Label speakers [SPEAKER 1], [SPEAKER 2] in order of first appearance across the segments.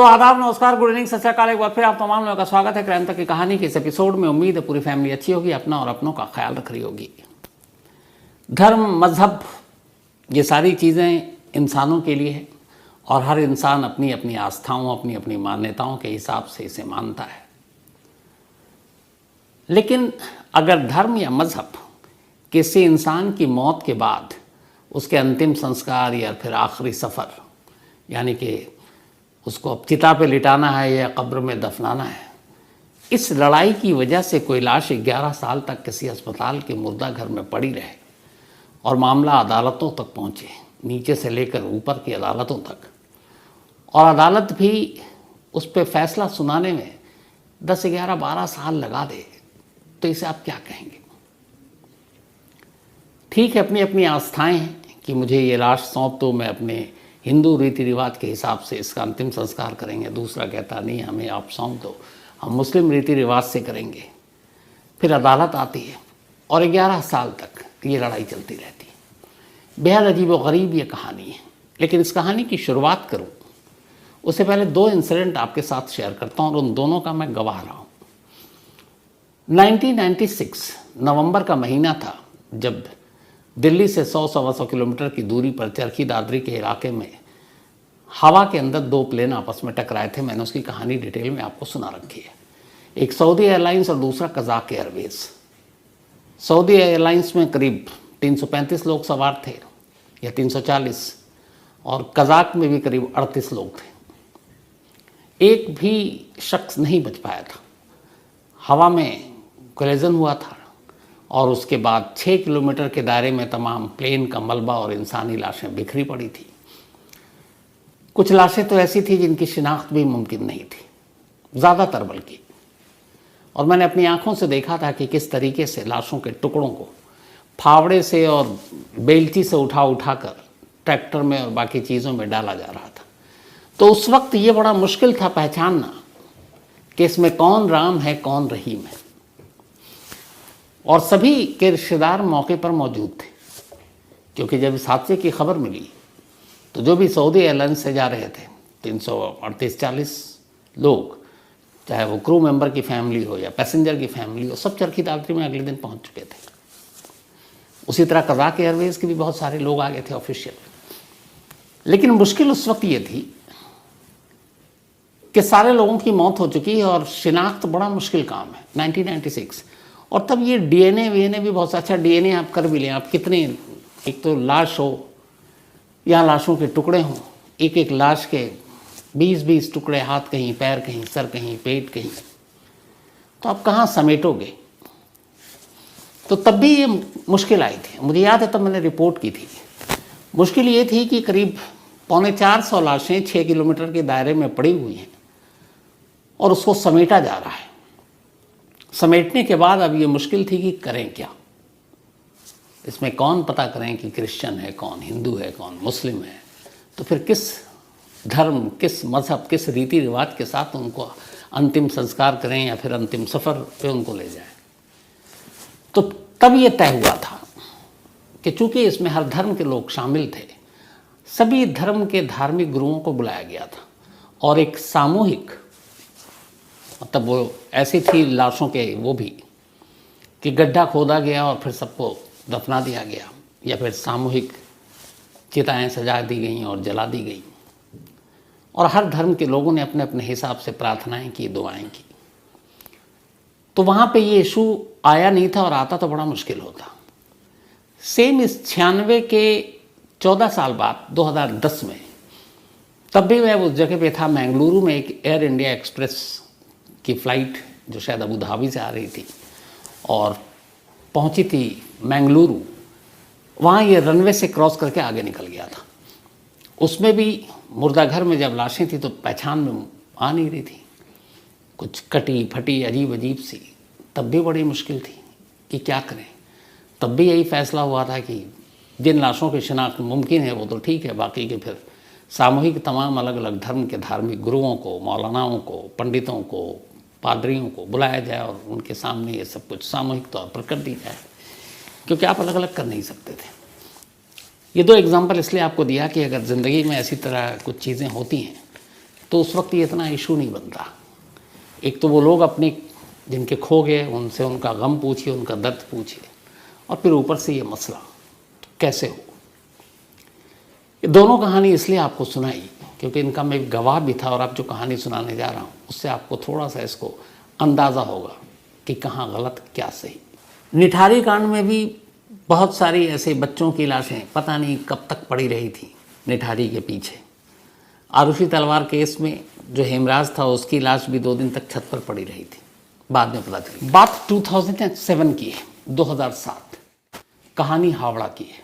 [SPEAKER 1] तो आदाब, नमस्कार, गुड इवनिंग, सत श्री अकाल। एक बार फिर आप तमाम लोगों का स्वागत है क्राइम तक की कहानी के इस एपिसोड में। उम्मीद है पूरी फैमिली अच्छी होगी, अपना और अपनों का ख्याल रख रही होगी। धर्म, मजहब, ये सारी चीज़ें इंसानों के लिए है और हर इंसान अपनी अपनी आस्थाओं, अपनी अपनी मान्यताओं के हिसाब से इसे मानता है। लेकिन अगर धर्म या मजहब किसी इंसान की मौत के बाद उसके अंतिम संस्कार या फिर आखिरी सफ़र, यानी कि उसको अब चिता पे लिटाना है या कब्र में दफनाना है, इस लड़ाई की वजह से कोई लाश 11 साल तक किसी अस्पताल के मुर्दा घर में पड़ी रहे और मामला अदालतों तक पहुँचे, नीचे से लेकर ऊपर की अदालतों तक, और अदालत भी उस पर फैसला सुनाने में 10, 11, 12 साल लगा दे, तो इसे आप क्या कहेंगे? ठीक है, अपनी अपनी आस्थाएं हैं कि मुझे ये लाश सौंप दो, मैं अपने हिंदू रीति रिवाज के हिसाब से इसका अंतिम संस्कार करेंगे। दूसरा कहता नहीं, हमें आप सौंप दो, हम मुस्लिम रीति रिवाज से करेंगे। फिर अदालत आती है और 11 साल तक ये लड़ाई चलती रहती है। बेहद अजीब व गरीब ये कहानी है। लेकिन इस कहानी की शुरुआत करूँ उससे पहले 2 इंसिडेंट आपके साथ शेयर करता हूँ और उन दोनों का मैं गवाह रहा हूँ। 1996 नवंबर का महीना था जब दिल्ली से 100-125 किलोमीटर की दूरी पर चरखी दादरी के इलाके में हवा के अंदर 2 प्लेन आपस में टकराए थे। मैंने उसकी कहानी डिटेल में आपको सुना रखी है। एक सऊदी एयरलाइंस और दूसरा कज़ाक एयरवेज। सऊदी एयरलाइंस में करीब 335 लोग सवार थे या 340, और कज़ाक में भी करीब 38 लोग थे। एक भी शख्स नहीं बच पाया था। हवा में कोलिजन हुआ था और उसके बाद 6 किलोमीटर के दायरे में तमाम प्लेन का मलबा और इंसानी लाशें बिखरी पड़ी थी। कुछ लाशें तो ऐसी थी जिनकी शिनाख्त भी मुमकिन नहीं थी, ज़्यादातर बल्कि। और मैंने अपनी आंखों से देखा था कि किस तरीके से लाशों के टुकड़ों को फावड़े से और बेलची से उठा कर ट्रैक्टर में और बाकी चीज़ों में डाला जा रहा था। तो उस वक्त ये बड़ा मुश्किल था पहचानना कि इसमें कौन राम है, कौन रहीम है। और सभी के रिश्तेदार मौके पर मौजूद थे, क्योंकि जब इस हादसे की खबर मिली तो जो भी सऊदी एयरलाइंस से जा रहे थे 338-40 लोग, चाहे वो क्रू मेंबर की फैमिली हो या पैसेंजर की फैमिली हो, सब चरखी दादरी में अगले दिन पहुंच चुके थे। उसी तरह कज़ाक एयरवेज के भी बहुत सारे लोग आ गए थे ऑफिशियल। लेकिन मुश्किल उस वक्त ये थी कि सारे लोगों की मौत हो चुकी है और शिनाख्त बड़ा मुश्किल काम है। 1996, और तब ये डीएनए वीएनए भी बहुत अच्छा, डीएनए आप कर भी लें, आप कितने, एक तो लाश हो या लाशों के टुकड़े हों, एक एक लाश के 20-20 टुकड़े, हाथ कहीं, पैर कहीं, सर कहीं, पेट कहीं, तो आप कहाँ समेटोगे? तो तब भी ये मुश्किल आई थी। मुझे याद है तब मैंने रिपोर्ट की थी। मुश्किल ये थी कि करीब 350 लाशें 6 किलोमीटर के दायरे में पड़ी हुई हैं और उसको समेटा जा रहा है। समेटने के बाद अब ये मुश्किल थी कि करें क्या? इसमें कौन पता करें कि क्रिश्चियन है, कौन हिंदू है, कौन मुस्लिम है? तो फिर किस धर्म, किस मज़हब, किस रीति रिवाज के साथ उनको अंतिम संस्कार करें या फिर अंतिम सफ़र पे उनको ले जाएं? तो तब ये तय हुआ था कि चूँकि इसमें हर धर्म के लोग शामिल थे, सभी धर्म के धार्मिक गुरुओं को बुलाया गया था और एक सामूहिक, मतलब वो ऐसी थी लाशों के वो भी कि गड्ढा खोदा गया और फिर सबको दफना दिया गया, या फिर सामूहिक चिताएं सजा दी गई और जला दी गई, और हर धर्म के लोगों ने अपने अपने हिसाब से प्रार्थनाएं की, दुआएं की। तो वहाँ पे ये इशू आया नहीं था, और आता तो बड़ा मुश्किल होता। सेम इस 96 के 14 साल बाद 2010 में, तब भी मैं उस जगह पे था, मैंगलुरु में एक एयर इंडिया एक्सप्रेस की फ़्लाइट जो शायद अबू धाबी से आ रही थी और पहुंची थी मैंगलुरु। वहाँ ये रनवे से क्रॉस करके आगे निकल गया था। उसमें भी मुर्दा घर में जब लाशें थी तो पहचान में आ नहीं रही थी, कुछ कटी फटी अजीब अजीब सी। तब भी बड़ी मुश्किल थी कि क्या करें। तब भी यही फैसला हुआ था कि जिन लाशों की शिनाख्त मुमकिन है वो तो ठीक है, बाकी के फिर सामूहिक तमाम अलग अलग धर्म के धार्मिक गुरुओं को, मौलानाओं को, पंडितों को, पादरियों को बुलाया जाए और उनके सामने ये सब कुछ सामूहिक तौर पर कर दी जाए, क्योंकि आप अलग अलग कर नहीं सकते थे। ये 2 एग्जाम्पल इसलिए आपको दिया कि अगर ज़िंदगी में ऐसी तरह कुछ चीज़ें होती हैं तो उस वक्त ये इतना इशू नहीं बनता। एक तो वो लोग अपने जिनके खो गए उनसे उनका गम पूछिए, उनका दर्द पूछिए, और फिर ऊपर से ये मसला तो कैसे हो। ये दोनों कहानी इसलिए आपको सुनाई क्योंकि इनका मैं गवाह भी था, और अब जो कहानी सुनाने जा रहा हूँ उससे आपको थोड़ा सा इसको अंदाज़ा होगा कि कहाँ गलत क्या सही। निठारी कांड में भी बहुत सारी ऐसे बच्चों की लाशें पता नहीं कब तक पड़ी रही थी निठारी के पीछे। आरुषि तलवार केस में जो हेमराज था उसकी लाश भी 2 दिन तक छत पर पड़ी रही थी, बाद में पता चली। बात 2007 की है, 2007। कहानी हावड़ा की है।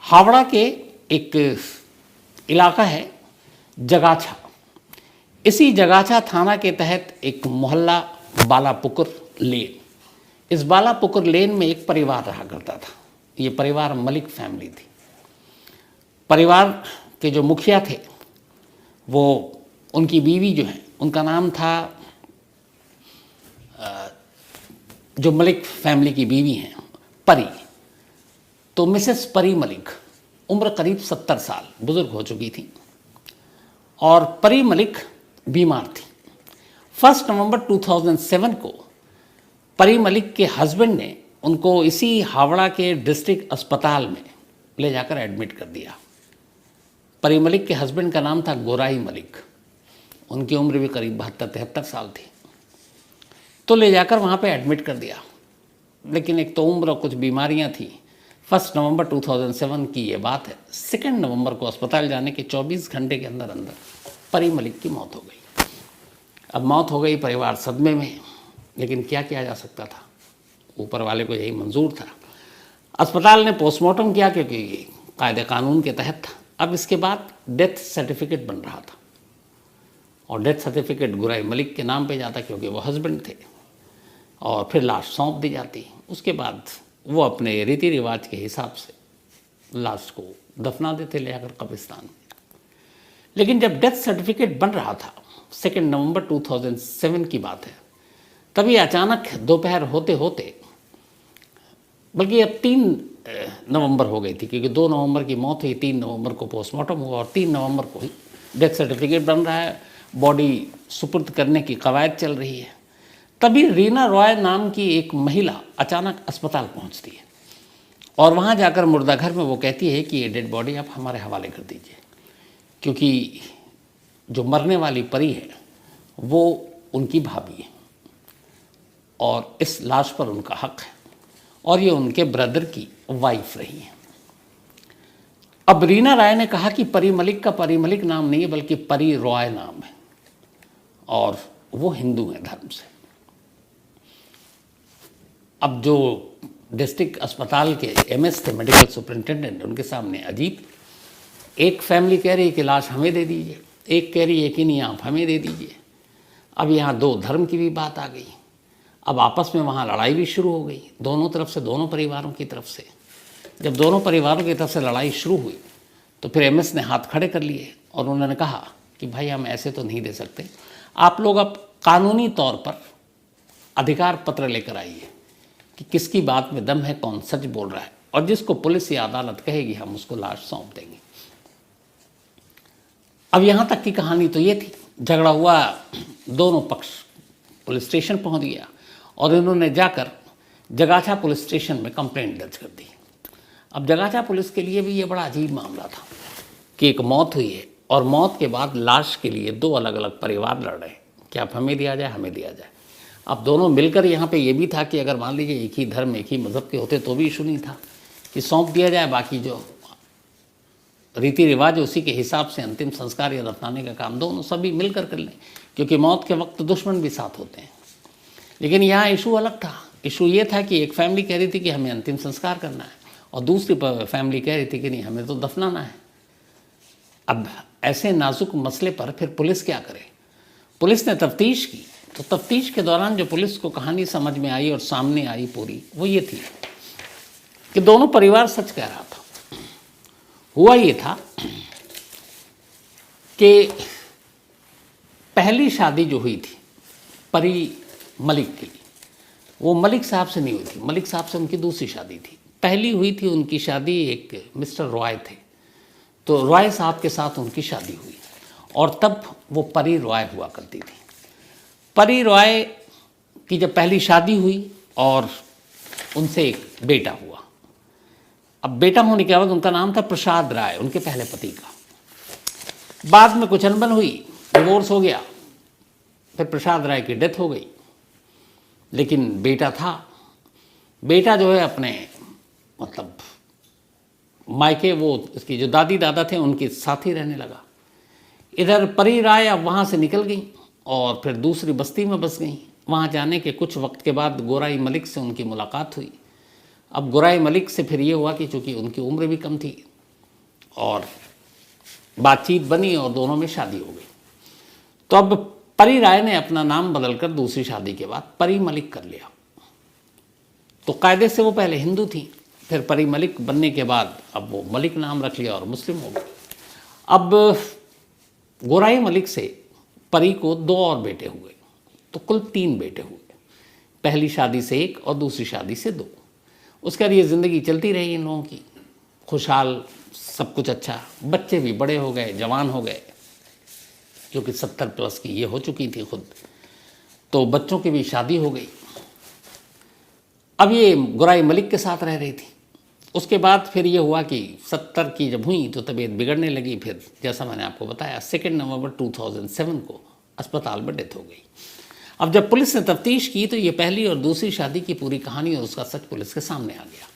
[SPEAKER 1] हावड़ा के एक इलाका है जगाछा। इसी जगाछा थाना के तहत एक मोहल्ला बालापुकुर लेन। इस बालापुकुर लेन में एक परिवार रहा करता था। ये परिवार मलिक फैमिली थी। परिवार के जो मुखिया थे वो, उनकी बीवी जो है उनका नाम था, जो मलिक फैमिली की बीवी हैं परी, तो मिसेस परी मलिक, उम्र करीब 70 साल, बुजुर्ग हो चुकी थी। और परी मलिक बीमार थी। 1 नवंबर 2007 को परी मलिक के हस्बैंड ने उनको इसी हावड़ा के डिस्ट्रिक्ट अस्पताल में ले जाकर एडमिट कर दिया। परी मलिक के हस्बैंड का नाम था गोराई मलिक। उनकी उम्र भी करीब 72-73 साल थी। तो ले जाकर वहाँ पे एडमिट कर दिया। लेकिन एक तो उम्र और कुछ बीमारियाँ थी। 1 नवंबर 2007 की ये बात है। 2 नवंबर को अस्पताल जाने के 24 घंटे के अंदर अंदर परी मलिक की मौत हो गई। अब मौत हो गई, परिवार सदमे में, लेकिन क्या किया जा सकता था, ऊपर वाले को यही मंजूर था। अस्पताल ने पोस्टमार्टम किया क्योंकि ये कायदे कानून के तहत था। अब इसके बाद डेथ सर्टिफिकेट बन रहा था, और डेथ सर्टिफिकेट गोराई मलिक के नाम पे जाता क्योंकि वो हस्बैंड थे, और फिर लाश सौंप दी जाती। उसके बाद वो अपने रीति रिवाज के हिसाब से लाश को दफना देते ले जाकर कब्रिस्तान में। लेकिन जब डेथ सर्टिफिकेट बन रहा था, 2 नवंबर 2007 की बात है, तभी अचानक दोपहर होते होते, बल्कि अब 3 नवंबर हो गई थी क्योंकि 2 नवंबर की मौत हुई, 3 नवंबर को पोस्टमार्टम हुआ और 3 नवंबर को ही डेथ सर्टिफिकेट बन रहा है, बॉडी सुपुर्द करने की कवायद चल रही है। तभी रीना रॉय नाम की एक महिला अचानक अस्पताल पहुंचती है, और वहां जाकर मुर्दाघर में वो कहती है कि ये डेड बॉडी आप हमारे हवाले कर दीजिए, क्योंकि जो मरने वाली परी है वो उनकी भाभी है, और इस लाश पर उनका हक है, और ये उनके ब्रदर की वाइफ रही है। अब रीना राय ने कहा कि परी मलिक का परी मलिक नाम नहीं है बल्कि परी रॉय नाम है, और वो हिंदू हैं धर्म से। अब जो डिस्ट्रिक्ट अस्पताल के एमएस थे, मेडिकल सुपरिंटेंडेंट, उनके सामने अजीब, एक फैमिली कह रही है कि लाश हमें दे दीजिए, एक कह रही है कि नहीं आप हमें दे दीजिए। अब यहाँ 2 धर्म की भी बात आ गई। अब आपस में वहाँ लड़ाई भी शुरू हो गई, दोनों तरफ से, दोनों परिवारों की तरफ से। जब दोनों परिवारों की तरफ से लड़ाई शुरू हुई तो फिर एमएस ने हाथ खड़े कर लिए, और उन्होंने कहा कि भाई हम ऐसे तो नहीं दे सकते, आप लोग अब कानूनी तौर पर अधिकार पत्र लेकर आइए कि किसकी बात में दम है, कौन सच बोल रहा है, और जिसको पुलिस या अदालत कहेगी हम उसको लाश सौंप देंगे। अब यहाँ तक की कहानी तो ये थी। झगड़ा हुआ, दोनों पक्ष पुलिस स्टेशन पहुँच गया, और इन्होंने जाकर जगाछा पुलिस स्टेशन में कंप्लेंट दर्ज कर दी। अब जगाछा पुलिस के लिए भी ये बड़ा अजीब मामला था कि एक मौत हुई है, और मौत के बाद लाश के लिए 2 अलग अलग परिवार लड़ रहे हैं कि आप हमें दिया जाए, हमें दिया जाए। अब दोनों मिलकर, यहाँ पे ये भी था कि अगर मान लीजिए एक ही धर्म, एक ही मज़हब के होते तो भी इशू नहीं था कि सौंप दिया जाए, बाकी जो रीति रिवाज उसी के हिसाब से अंतिम संस्कार या दफनाने का काम दोनों सभी मिलकर कर लें, क्योंकि मौत के वक्त दुश्मन भी साथ होते हैं। लेकिन यहाँ इशू अलग था। इशू ये था कि एक फैमिली कह रही थी कि हमें अंतिम संस्कार करना है, और दूसरी फैमिली कह रही थी कि नहीं हमें तो दफनाना है। अब ऐसे नाजुक मसले पर फिर पुलिस क्या करे। पुलिस ने तफ्तीश की, तो तफ्तीश के दौरान जो पुलिस को कहानी समझ में आई और सामने आई पूरी, वो ये थी कि दोनों परिवार सच कह रहा था। हुआ ये था कि पहली शादी जो हुई थी परी मलिक की, वो मलिक साहब से नहीं हुई थी, मलिक साहब से उनकी दूसरी शादी थी। पहली हुई थी उनकी शादी एक मिस्टर रॉय थे, तो रॉय साहब के साथ उनकी शादी हुई, और तब वो परी रॉय हुआ करती थी। परी रॉय की जब पहली शादी हुई और उनसे एक बेटा हुआ। अब बेटा होने के बाद उनका नाम था प्रसाद राय, उनके पहले पति का। बाद में कुछ अनबन हुई, डिवोर्स हो गया, फिर प्रसाद राय की डेथ हो गई। लेकिन बेटा था, बेटा जो है अपने मतलब मायके, वो उसकी जो दादी दादा थे उनके साथ ही रहने लगा। इधर परी राय अब वहाँ से निकल गई और फिर दूसरी बस्ती में बस गई। वहाँ जाने के कुछ वक्त के बाद गोराई मलिक से उनकी मुलाकात हुई। अब गोराई मलिक से फिर ये हुआ कि चूँकि उनकी उम्र भी कम थी और बातचीत बनी और दोनों में शादी हो गई। तो अब परी राय ने अपना नाम बदलकर दूसरी शादी के बाद परी मलिक कर लिया। तो कायदे से वो पहले हिंदू थी, फिर परी मलिक बनने के बाद अब वो मलिक नाम रख लिया और मुस्लिम हो गई। अब गोराई मलिक से परी को 2 और बेटे हुए, तो कुल 3 बेटे हुए। पहली शादी से 1 और दूसरी शादी से 2। उसके बाद ये ज़िंदगी चलती रही इन लोगों की, खुशहाल, सब कुछ अच्छा। बच्चे भी बड़े हो गए, जवान हो गए, क्योंकि 70 प्लस की ये हो चुकी थी खुद, तो बच्चों की भी शादी हो गई। अब ये गोराई मलिक के साथ रह रही थी। उसके बाद फिर ये हुआ कि 70 की जब हुई तो तबीयत बिगड़ने लगी। फिर जैसा मैंने आपको बताया 2 नवंबर 2007 को अस्पताल में डेथ हो गई। अब जब पुलिस ने तफ्तीश की तो ये पहली और दूसरी शादी की पूरी कहानी और उसका सच पुलिस के सामने आ गया।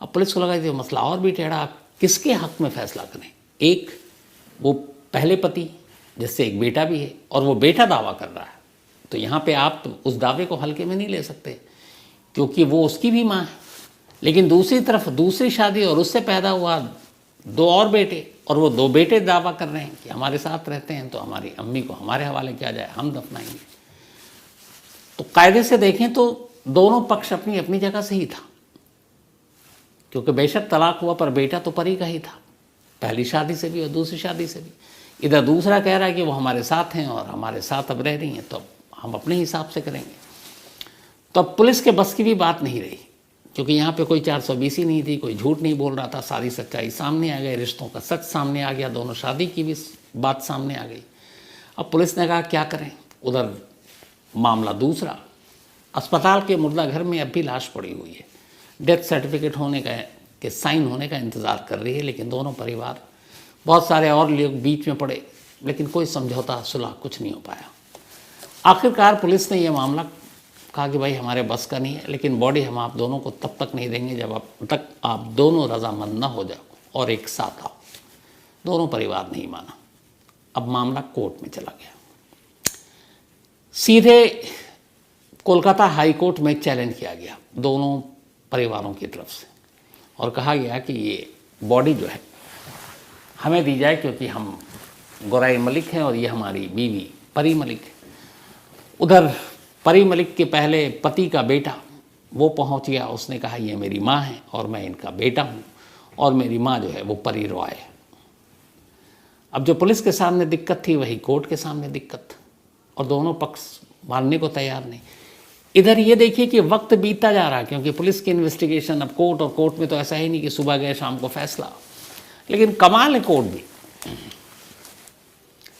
[SPEAKER 1] अब पुलिस को लगा कि मसला और भी टेढ़ा, आप किसके हक़ में फ़ैसला करें। एक वो पहले पति जिससे एक बेटा भी है और वो बेटा दावा कर रहा है, तो यहाँ पे आप उस दावे को हल्के में नहीं ले सकते क्योंकि वो उसकी भी माँ है। लेकिन दूसरी तरफ दूसरी शादी और उससे पैदा हुआ 2 और बेटे, और वो 2 बेटे दावा कर रहे हैं कि हमारे साथ रहते हैं तो हमारी अम्मी को हमारे हवाले किया जाए, हम दफनाएंगे। तो कायदे से देखें तो दोनों पक्ष अपनी अपनी जगह से ही था, क्योंकि बेशक तलाक हुआ पर बेटा तो परी का ही था, पहली शादी से भी और दूसरी शादी से भी। इधर दूसरा कह रहा है कि वो हमारे साथ हैं और हमारे साथ अब रह रही हैं, तो हम अपने हिसाब से करेंगे। तो अब पुलिस के बस की भी बात नहीं रही, क्योंकि यहाँ पे कोई 420 ही नहीं थी, कोई झूठ नहीं बोल रहा था, सारी सच्चाई सामने आ गई, रिश्तों का सच सामने आ गया, दोनों शादी की भी बात सामने आ गई। अब पुलिस ने कहा क्या करें। उधर मामला दूसरा, अस्पताल के मुर्दा घर में अब भी लाश पड़ी हुई है, डेथ सर्टिफिकेट होने का के साइन होने का इंतज़ार कर रही है। लेकिन दोनों परिवार, बहुत सारे और लोग बीच में पड़े, लेकिन कोई समझौता सुलह कुछ नहीं हो पाया। आखिरकार पुलिस ने यह मामला कहा कि भाई हमारे बस का नहीं है, लेकिन बॉडी हम आप दोनों को तब तक नहीं देंगे जब तक आप दोनों रजामंद न हो जाओ और एक साथ आओ। दोनों परिवार नहीं माना। अब मामला कोर्ट में चला गया। सीधे कोलकाता हाई कोर्ट में चैलेंज किया गया दोनों परिवारों की तरफ से, और कहा गया कि ये बॉडी जो है हमें दी जाए, क्योंकि हम गोराई मलिक हैं और ये हमारी बीवी परी मलिक है। उधर परी मलिक के पहले पति का बेटा वो पहुंच गया, उसने कहा ये मेरी माँ है और मैं इनका बेटा हूँ, और मेरी माँ जो है वो परी रॉय है। अब जो पुलिस के सामने दिक्कत थी वही कोर्ट के सामने दिक्कत, और दोनों पक्ष मानने को तैयार नहीं। इधर ये देखिए कि वक्त बीतता जा रहा, क्योंकि पुलिस की इन्वेस्टिगेशन, अब कोर्ट, और कोर्ट में तो ऐसा ही नहीं कि सुबह गए शाम को फैसला। लेकिन कमाल है, कोर्ट भी,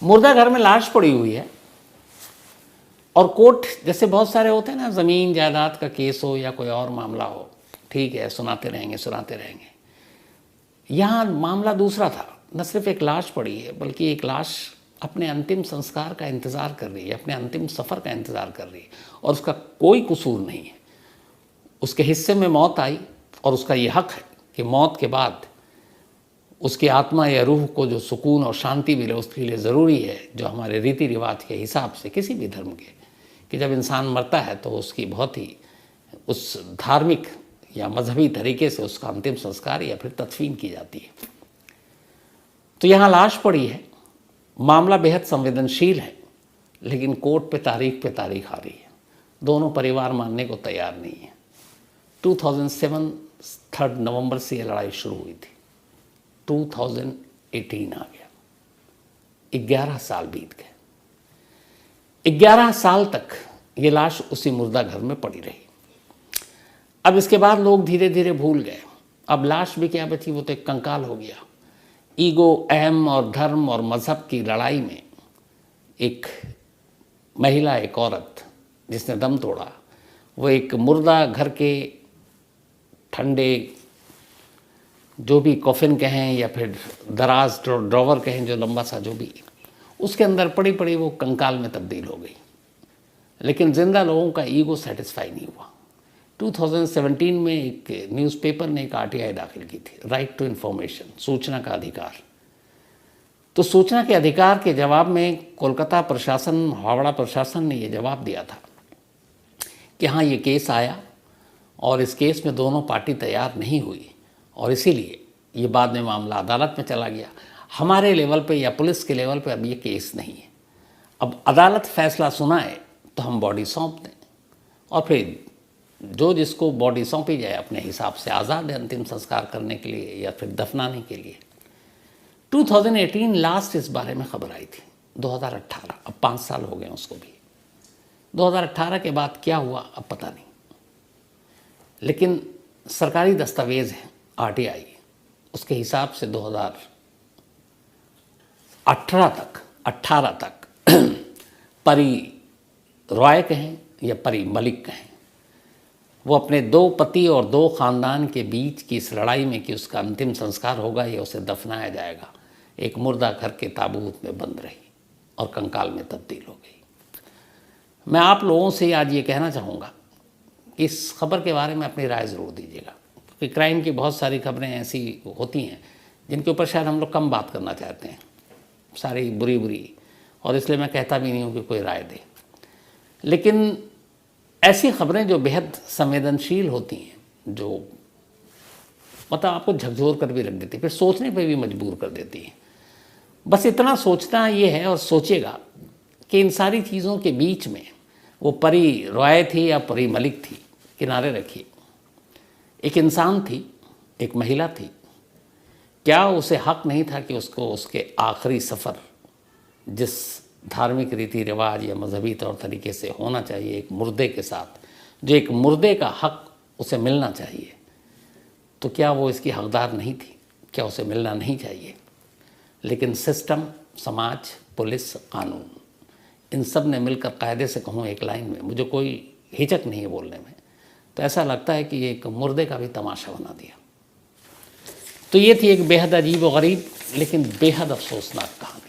[SPEAKER 1] मुर्दा घर में लाश पड़ी हुई है और कोर्ट, जैसे बहुत सारे होते हैं ना, ज़मीन जायदाद का केस हो या कोई और मामला हो, ठीक है सुनाते रहेंगे। यहाँ मामला दूसरा था। न सिर्फ एक लाश पड़ी है, बल्कि एक लाश अपने अंतिम संस्कार का इंतज़ार कर रही है, अपने अंतिम सफ़र का इंतज़ार कर रही है, और उसका कोई कसूर नहीं है। उसके हिस्से में मौत आई और उसका ये हक़ है कि मौत के बाद उसकी आत्मा या रूह को जो सुकून और शांति मिले, उसके लिए ज़रूरी है, जो हमारे रीति रिवाज के हिसाब से किसी भी धर्म के, कि जब इंसान मरता है तो उसकी बहुत ही उस धार्मिक या मजहबी तरीके से उसका अंतिम संस्कार या फिर तदफीन की जाती है। तो यहाँ लाश पड़ी है, मामला बेहद संवेदनशील है, लेकिन कोर्ट पे तारीख आ रही है। दोनों परिवार मानने को तैयार नहीं है। 2007 3 नवंबर से ये लड़ाई शुरू हुई थी, 2018 आ गया, 11 साल बीत गए। 11 साल तक ये लाश उसी मुर्दा घर में पड़ी रही। अब इसके बाद लोग धीरे धीरे भूल गए। अब लाश भी क्या बची, वो तो एक कंकाल हो गया। ईगो, अहम और धर्म और मज़हब की लड़ाई में एक महिला, एक औरत जिसने दम तोड़ा, वो एक मुर्दा घर के ठंडे जो भी कॉफिन कहें या फिर दराज ड्रॉवर कहें, जो लंबा सा जो भी, उसके अंदर पड़ी पड़ी वो कंकाल में तब्दील हो गई। लेकिन ज़िंदा लोगों का ईगो सेटिस्फाई नहीं हुआ। 2017 में एक न्यूज़पेपर ने एक आरटीआई दाखिल की थी, राइट टू इन्फॉर्मेशन, सूचना का अधिकार। तो सूचना के अधिकार के जवाब में कोलकाता प्रशासन, हावड़ा प्रशासन ने ये जवाब दिया था कि हाँ, ये केस आया और इस केस में दोनों पार्टी तैयार नहीं हुई और इसीलिए ये बाद में मामला अदालत में चला गया। हमारे लेवल पे या पुलिस के लेवल पे अब ये केस नहीं है। अब अदालत फैसला सुनाए तो हम बॉडी सौंप दें और फिर जो जिसको बॉडी सौंपी जाए अपने हिसाब से आज़ाद है अंतिम संस्कार करने के लिए या फिर दफनाने के लिए। 2018 लास्ट इस बारे में खबर आई थी। 2018, अब 5 साल हो गए उसको भी। 2018 के बाद क्या हुआ अब पता नहीं, लेकिन सरकारी दस्तावेज़ हैं आरटीआई, उसके हिसाब से 2018 तक परी रॉय कहें या परी मलिक कहें, वो अपने 2 पति और 2 ख़ानदान के बीच की इस लड़ाई में कि उसका अंतिम संस्कार होगा या उसे दफनाया जाएगा, एक मुर्दा घर के ताबूत में बंद रही और कंकाल में तब्दील हो गई। मैं आप लोगों से आज ये कहना चाहूँगा कि इस खबर के बारे में अपनी राय ज़रूर दीजिएगा, क्योंकि क्राइम की बहुत सारी खबरें ऐसी होती हैं जिनके ऊपर शायद हम लोग कम बात करना चाहते हैं, सारी बुरी, और इसलिए मैं कहता भी नहीं हूँ कि कोई राय दे। लेकिन ऐसी खबरें जो बेहद संवेदनशील होती हैं, जो मतलब आपको झकझोर कर भी रख देती, फिर सोचने पे भी मजबूर कर देती हैं। बस इतना सोचना ये है, और सोचिएगा कि इन सारी चीज़ों के बीच में वो परी रॉय थी या परी मलिक थी, किनारे रखिए, एक इंसान थी, एक महिला थी। क्या उसे हक नहीं था कि उसको उसके आखिरी सफ़र जिस धार्मिक रीति रिवाज या मजहबी तौर तरीके से होना चाहिए एक मुर्दे के साथ, जो एक मुर्दे का हक उसे मिलना चाहिए, तो क्या वो इसकी हकदार नहीं थी? क्या उसे मिलना नहीं चाहिए? लेकिन सिस्टम, समाज, पुलिस, कानून, इन सब ने मिलकर कायदे से कहूँ एक लाइन में, मुझे कोई हिचक नहीं है बोलने में, तो ऐसा लगता है कि ये एक मुर्दे का भी तमाशा बना दिया। तो ये थी एक बेहद अजीब व गरीब लेकिन बेहद अफसोसनाक कहानी।